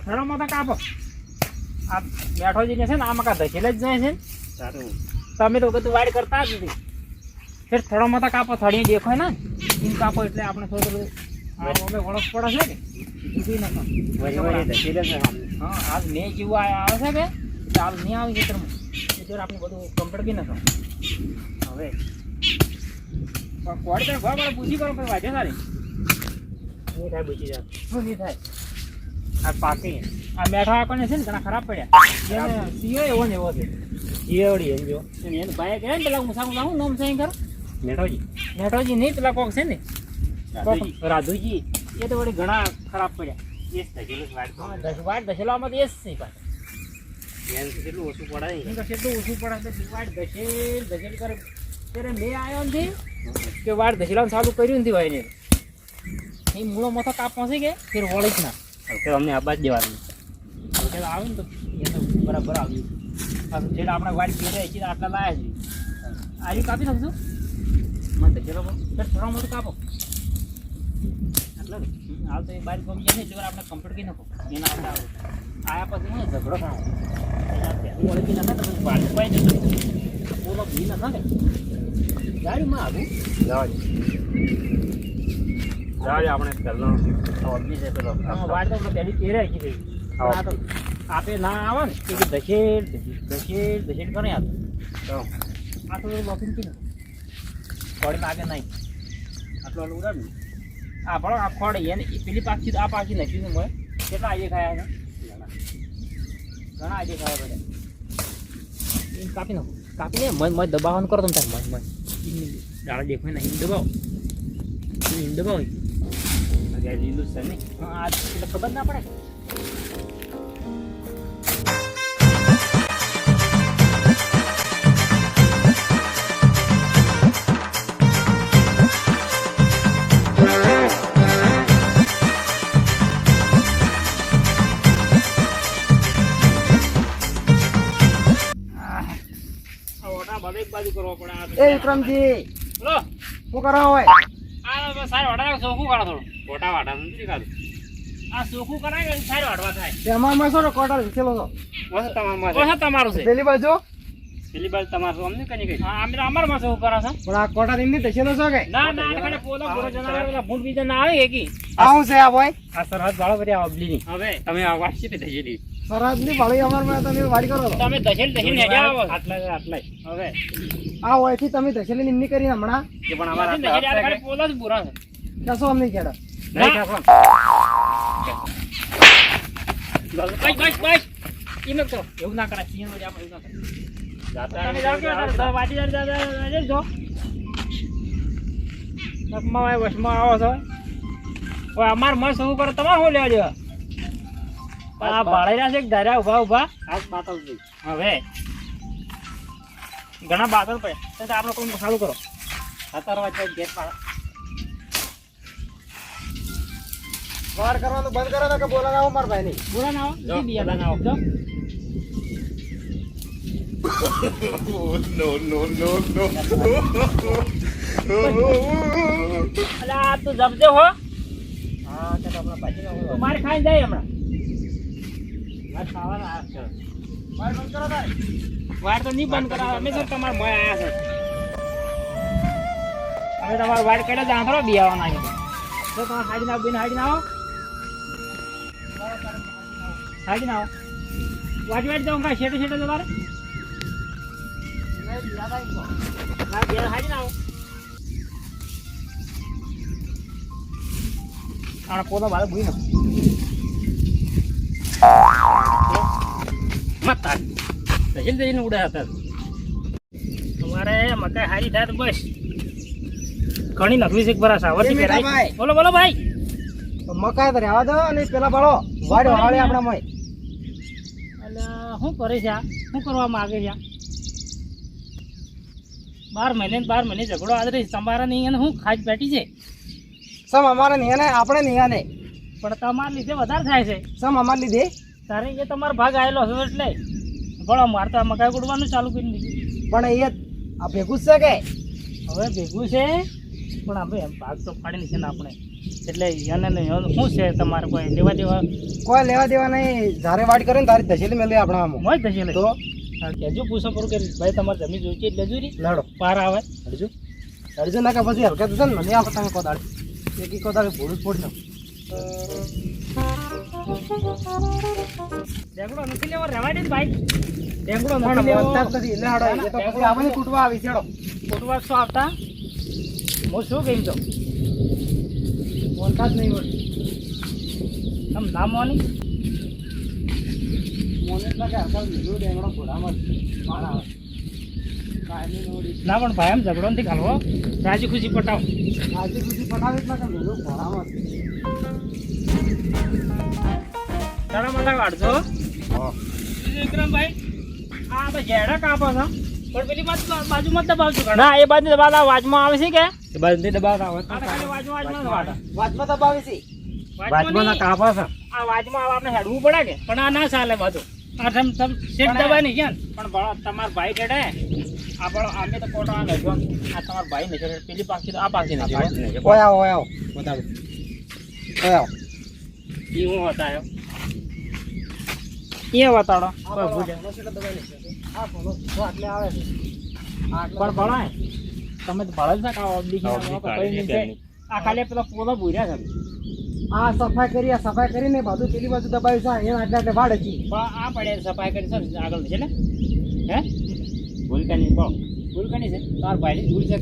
થડોમાં તો કાપો આ બેઠોજીને છે ને આ મકા ધકેલે જ જાય છે સારું તમે તો બધું વાડ કરતા જ નથી ફેર થડોમાં તો કાપો થડી દેખાય ને એમ કાપો એટલે આપણે થોડું અમે વળસ પડે છે કે જુદી ન હા આજ મેં જેવું આવે છે કે એટલે હાલ નહીં આવે ખેતરમાં એટલે આપણે બધું કમ્પ્લીટ બી ન થાય હવે કોડ તો બરાબર પૂછી કરો પછી વાજે સારી નહીં થાય પૂછી જાય શું નહીં થાય આ પાકી આ મેઠા આપણને છે ને ઘણા ખરાબ પડ્યા એને સીઓ એવો ને એવો છે સીઓડી એમ જો એને ભાઈ કહે ને પેલા મુસાફર હું નામ છે કરો મેઠોજી નહીં પેલા કોક છે ને રાધુજી એ તો વળી ઘણા ખરાબ પડ્યા વાડ ધસેલામાં તો એ જ છે પાછું કેટલું ઓછું પડાય કેટલું ઓછું પડે વાડ ધસેલ કરે ત્યારે મેં આવ્યો નથી કે વાડ ધસેલાનું ચાલુ કર્યું નથી ભાઈ ને એ મૂળો મથો કાપવો છે કે ફેર વળી જ ના અમને આબાદ દેવાનું આવે ને તો એ તો બરાબર આવ્યું જેટલા આપણે વાડ પહેરે છે આટલા લાયા છે આર્યું કાપી શકશું મને ધસેલો ફેર થોડા મોટું કાપો આટલા હાલ તો એ બારી ગમી જાય ને એટલે આપણે કમ્પ્લીટ કરી નાખો એના આપણે આયા પછી મને ઝઘડો થાય વળી બી ના તમે વાડ પાઈ જતો બોલો બી ના થાય ગાડીમાં આવું જાવ આપણે પહેલો ઓબી છે પેલો વાડ તો પહેલી પહેરે કીધી તો આપે ના આવે ને કે ધસેલ કરે આ તો લોપિંગ કી ખોડી આગે નહીં આટલો ઉડાડ ને આ ભણો આ ખોડે એને પેલી પાછી આ પાછી નાખ્યું ને મળે કેટલા આજે ખાયા છે ઘણા આજે ખાવા પડે એમ કાપી નાખો કાપીને મય દબાવવાનું કરો તમે તાર મય દાડા દેખાય ને એમ દબાવો એમ દબાવો લીલું છે ને હા આ ખબર ના પડે બાજુ કરવો પડે એ વિક્રમજી લો શું કરો હોય આ સારો વાડા ચોખ્ખું કરો થોડું ફોટા વાટા નથી કાઢું આ ચોખ્ખું કરાય ને સારો વાડવા થાય તેમાં મેં શું કોટર વિચેલો છો તમારું છે પેલી બાજુ પેલી બાજુ તમારું અમને કઈ કઈ હા અમે અમારમાં ચોખ્ખું કરો છો પણ આ કોટર એમની ધસેલો છો કે ના ના ખાલી પોલો પૂરો જનાવર પેલા ભૂંડ બીજા ના આવે એકી આવું છે આ ભાઈ આ સરહદ વાળો બધી અબલીની હવે તમે આ વાત છે થઈ સરહદ ની ભાળી અમાર માં તમે વાડી કરો છો તમે દશેલ હેડ્યા આવો આટલા હવે આ હોય થી તમે ધસેલી નિમની કરી હમણાં એ પણ અમારા દશેલ ખાલી પોલો જ પૂરા છે કશો અમને કેડા નહીં ખાસો બસ એમ કરો એવું ના કરાય સિંહ વડે આપણે એવું ના કરાય તમે જાઓ કે વાટી જાય જો નકમાં વશમાં આવો છો હવે અમાર મસ્ત શું કરો તમારે શું લેવા દેવા આ ભાડે રહ્યા છે ધાર્યા ઉભા હાથ બાતલ છે હવે ઘણા બાદલ પડે તો આપણે કોઈ ચાલુ કરો અત્યારે વાત ગેટ પાડો વાર કરવાનું બંધ કરો કે બોલા ના માર ભાઈ ની બોલા ના જો, આવો બિયા બોલા ના ના આવો અલા આ તું જબજે હો હા તો આપણા પાછી મારે ખાઈ જાય હમણાં આ ખાવાના આ છે વાર બંધ કરો તારે વાર તો નહીં બંધ કરાવે અમે સર તમારા મોય આયા છે અમે તમારો વાર કાઢે જ આંધળો બિયાવા નાખી તો તમે હાડી ના બેન હાડી ના આવો હાડી ના આવો વાટ જાઉં કાંઈ શેટે શેટે તમારે ના બેન હાડી ના આવો આના પોતા બાળક ભૂઈ નાખો મત દશેલ દઈને ઉડ્યા હતા તમારે મકાઈ હારી થાય તો બસ ઘણી નકલી છે બરા સાવરથી એ મીઠા પહેરાય ભાઈ. બોલો બોલો ભાઈ તો મકાઈ તો રહેવા દો અને પેલા બાળો વાડ વાળે આપણા મય એટલે શું કરે છે આ શું કરવા માંગે છે આ 12 મહિને ઝઘડો આદરે તમારા નહીં અને શું ખાજ બેઠી છે સમ અમારે નહીં ને આપણે નહીં ને પણ તમારા લીધે વધારે થાય છે સમ અમાર લીધે તારે એ તમારો ભાગ આવેલો છે એટલે ભણો મારે તો મકાઈ ગુડવાનું ચાલુ કરી દીધું પણ એ આ ભેગું જ છે કે હવે ભેગું છે પણ આપણે એમ ભાગ તો પાડી છે ને આપણે એટલે એને શું છે તમારે કોઈ લેવા દેવા કોઈ લેવા દેવા નહીં. જ્યારે વાડ કરે ને તારી ધસેલી મેળવી આપણા આમાં. મોજ થશે તો હજુ પૂછો કરું કે ભાઈ તમારે જમીન જોઈ છે એટલે જુરી લડો પાર આવે અડજો અડજો ના કે પછી હલકા થશે ને મને આપો તમે કોદાળી એક કોદાળી ભૂલ જ પડશે. ડેંગડો નથી લેવો રહેવા દે ને ભાઈ ડેંગડો પણ નથી લેવો બોલતા જ નથી એટલે હડો એ તો પછી આપણને કૂટવા આવી છેડો. ફોટવા શું આવતા હું શું કહી દઉં બોલતા જ નહીં વળી. તમે નામ મોની મોને જ લાગે હલકા લીધું ડેંગડો ઘોડામાં મારા આવે કાયમી નોડી ના પણ ભાઈ એમ ઝઘડો નથી ખાલવો રાજી ખુશી પટાવો આજે સુધી પટાવી જ ના કે લીધું ઘોડામાં તારા માટે વાળજો વિક્રમભાઈ આ તો ઝેડા કાપો છો પણ પેલી બાજુમાં જ દબાવજો ના એ બાજુ દબાવતા વાજમાં આવે છે કે એ બાજુ નથી દબાવતા હોય આ તો ખાલી વાજમાં જ વાટા વાતમાં દબાવી છે. બાજુમાં કાપા છે. આ વાજમાં આપણે હેડવું પડે કે પણ આ ના ચાલે બધું આ તમ સીટ દબાઈ નહીં ક્યાં પણ ભણો તમારા ભાઈ ડેડે આપણો અમે તો કોટો આ લઈ આ તમારા ભાઈ નથી પેલી પાકી તો આ પાકી નથી ઓય આવો બતાવો ઓય આવો એ હું બતાવ્યો એ બતાડો હા બોલો તો આટલે આવે છે. પણ ભણાય તમે તો ભણ જ ના કાવો આ ખાલી પેલો પોલો ભૂર્યા છે આ સફાઈ કરીને બધું પેલી બાજુ દબાવી છે એને આટલે આટલે વાડ હતી. પણ આ પડે સફાઈ કરી છે આગળ છે ને હે ભૂલ કરી પણ ભૂલ કરી છે તમારા ભાઈની ભૂલ છે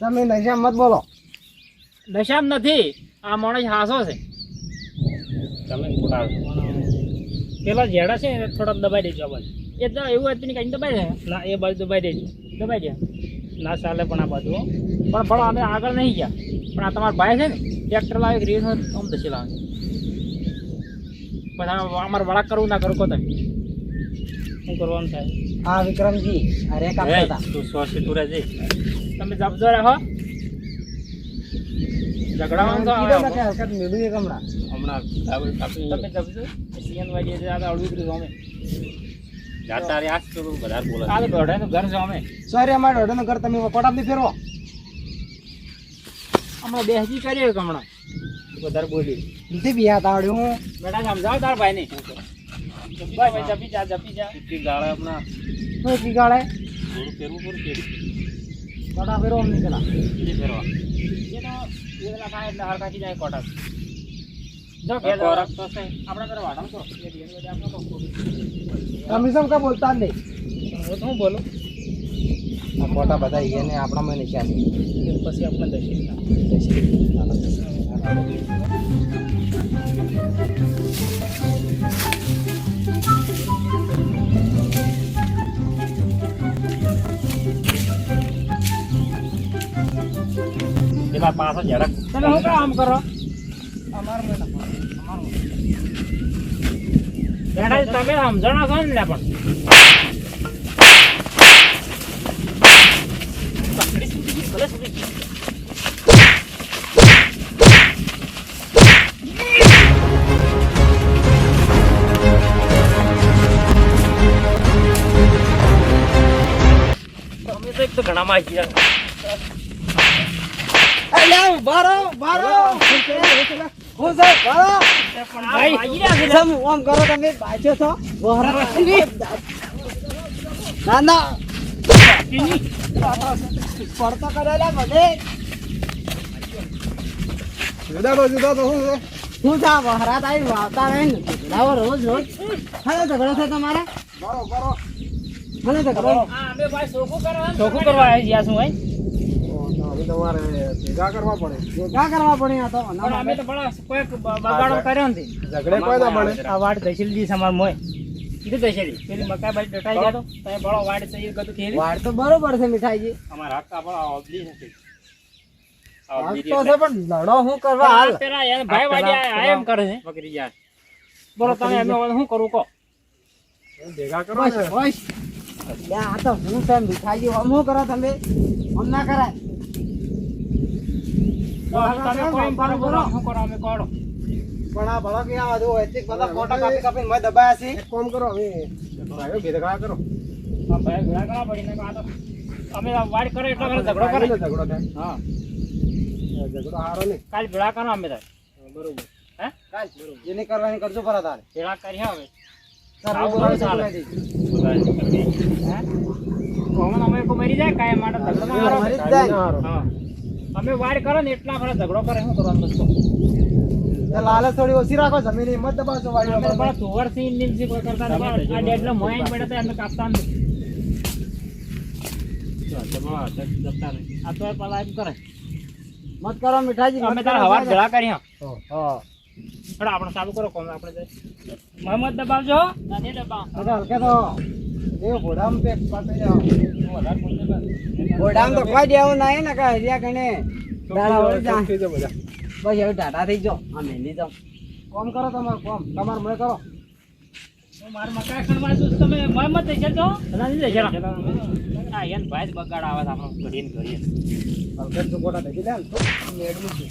તમે નશા મત બોલો. નશામ નથી આ માણસ હાસો છે તમે ખોટા પેલા ઝેડા છે ને થોડા દબાઈ દેજો આ બાજુ એ તો એવું હતું ને કઈ દબાઈ દે ના એ બાજુ દબાઈ દેજો દબાઈ દે ના ચાલે પણ આ બાજુ પણ ભણો અમે આગળ નહીં ગયા પણ આ તમારા ભાઈ છે ને ટ્રેક્ટર લાવે રીસ આમ દસી લાવે પછી અમારે વળાક કરવું ના કરું કોતા શું કરવાનું થાય હા વિક્રમજી આ રેક આપતા હતા. તું 100 સીટુરા જઈ તમે જપજો રહો ઝઘડામાં તો કીધું આવે ને કે હલકા મેળવી એક હમણાં. હમણાં ડાબલ કાપી તમે જપજો સીએન વાળી છે આ અળવી કરી અમે જાતા રે આજ તો વધારે બોલે આ તો દોઢાનું ઘર છે અમે સોરી અમારે અડોનું ઘર તમે કોટાપ ની ફેરવો. હમણાં બેસી કરીએ હમણાં વધારે બોલી નથી બિયા તાવડ્યું હું બેટા સમજાવ તાર ભાઈ ને જપી જા સીટી ગાળા હમણાં શું શીખાડે થોડું ફેરવું પડે કેરી કોટા ફેરવો અમને પેલા સીટી ફેરવા એ તો વેલા થાય એટલે હરકાથી જાય કોટા જો આ ખોરાક તો છે આપણે તારે વાડામ તો એ દિન બધે આપણે તો તમે સમ કા બોલતા જ નહીં. હું તો હું બોલું આ કોટા બધા એને આપણામાં નિશાન પછી આપણે દશી પેલા પાછા જરાક તમે શું કામ કરો અમારું બેટા તમે સમજણા છો ને લે પણ તમે તો એક તો ઘણા માં આવી ગયા બારો હું છે બારો ભાઈ ભાગી રહ્યા છે સમ ઓમ કરો તમે બાજો છો વહરા ના ના પડતો કરેલા બધે જુદા તો હું છે હું જા વહરા તાઈ વાવતા રહે ને લાવો રોજ હા ઝઘડો છે તમારે બરો મને ઝઘડો હા અમે ભાઈ ચોખ્ખું કરવા આવ્યા છીએ શું ભાઈ તમારે ભેગા કરવા પડે આ તો પણ અમે તો બડા કોઈક બગાડો કર્યો નથી ઝઘડે કોઈ ના પડે આ વાડ દશેલી દી સમાર મોય કીધું દશેલી પેલી મકાઈ બાજુ ડટાઈ ગયા તો તમે બળો વાડ છે એ ગતું ખેલી વાડ તો બરોબર છે મીઠાઈજી અમારા હક આપણા ઓબલી નથી વાત તો છે પણ લડો હું કરવા હાલ પેલા યાર ભાઈ વાડી આ એમ કરે છે બકરી જાય બોલો તમે અમે હવે શું કરું કહો ભેગા કરો બસ આ તો હું છે મીઠાઈજી આમ શું કરો તમે આમ ના કરાય તમે કોઈ કરો બોલો શું કરો અમે કરો પણ આ ભલા કે આ જો એથી બધા ફોટા કાપી કાપીને મેં દબાયા છે એક કામ કરો હવે ભેગા કરો આ ભાઈ ઘણા ઘણા પડીને આ તો અમે વાડ કરે એટલે ઝઘડો કરે ઝઘડો થાય હા ઝઘડો હારો નહીં. કાલ ભેળા કરો અમે તાર બરોબર. હે કાલ બરોબર. જેને કરવાની કરજો પરા તારે. ભેળા કરી હવે તારે આવું બોલાવી ચાલે. બોલાવી દઈશું. હે કોમન અમે કોઈ મરી જાય કાંઈ માટે ઝઘડો ના હારો. મરી જ જાય. હા તમે વાર કરો ને એટલા આપણે ઝઘડો કરે શું કરવાનું બસ તો તો લાલચ થોડી ઓછી રાખો, જમીન હિંમત દબાવશો વાળી અમે ઉપર. પણ સુવરથી નીમથી કોઈ કરતા નથી. આ ડેડલો મોય પડે તો એમને કાપતા નથી. આ તો પેલા એમ કરે મત કરો મીઠાજી, અમે મત તારા કરો, હવા સાહેબ. ભેળા કરી હા હા. પણ આપણે ચાલુ કરો કોમ આપણે જઈએ. મોહમ્મદ દબાવજો નથી દબાવ બધા હલકે તો એ ઘોડામાં પેક પાટી જાઓ. વધારે બોલજે બસ. ઘોડામાં તો કોઈ દેવું નહીં ને કે હરિયા કને દાડા વળી જાય. બધા બસ હવે ટાટા થઈ જાઓ. આ મહેંદી જાઓ. કોમ કરો તમારું કોમ, તમારું મને કરો. હું મારા મકાન ખણવા છું તમે મોહમ્મદ દઈ જજો ના નહીં દઈ જરા હા યાર ભાઈ જ બગાડ આવે છે આપણો ઘડીને ઘડીએ હલકે તો ગોટા થઈ ગયા ને તો મેળવું છે.